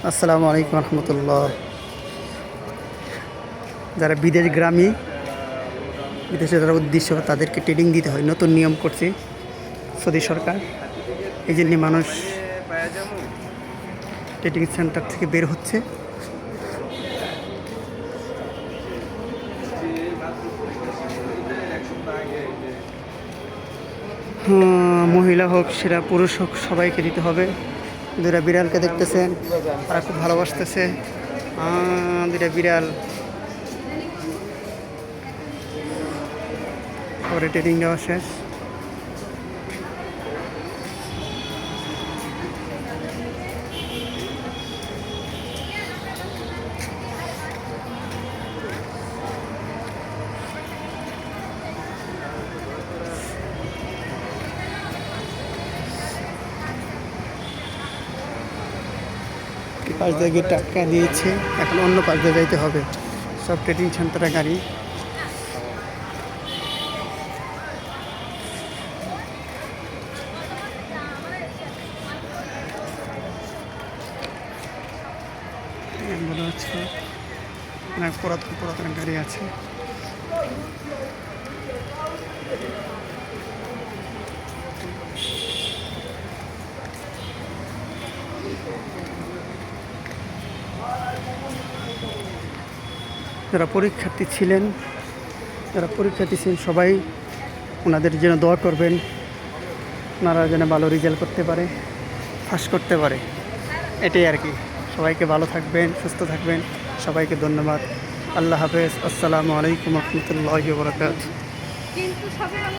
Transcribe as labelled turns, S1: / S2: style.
S1: আসসালামু আলাইকুম রহমতুল্লাহ। যারা বিদেশগামী, বিদেশে যারা উদ্দেশ্য তাদেরকে ট্রেনিং দিতে হয়, নতুন নিয়ম করছে সৌদি সরকার। এই জন্য মানুষ ট্রেনিং সেন্টার থেকে বের হচ্ছে। মহিলা হোক সেটা পুরুষ হোক সবাইকে দিতে হবে। দুটা বিড়ালকে দেখতেছেন, তারা খুব ভালোবাসতেছে। দুটা বিড়াল পরে ট্রেনিং দেওয়া শেষ। পাশ দিয়ে গিয়ে টাকা দিয়েছে, এখন অন্য পাশ দিয়ে যাইতে হবে। সব ট্রেনিং সেন্টারে গাড়ি। মনে হচ্ছে অনেক পুরাতন পুরাতন গাড়ি আছে। যারা পরীক্ষার্থী ছিলেন সবাই ওনাদের জন্য দোয়া করবেন, ওনারা যেন ভালো রেজাল্ট করতে পারে, পাস করতে পারে। এটাই আর কি। সবাইকে ভালো থাকবেন, সুস্থ থাকবেন। সবাইকে ধন্যবাদ। আল্লাহ হাফেজ। আসসালামু আলাইকুম রহমতুল্লাহি ওয়া বারাকাতুহু।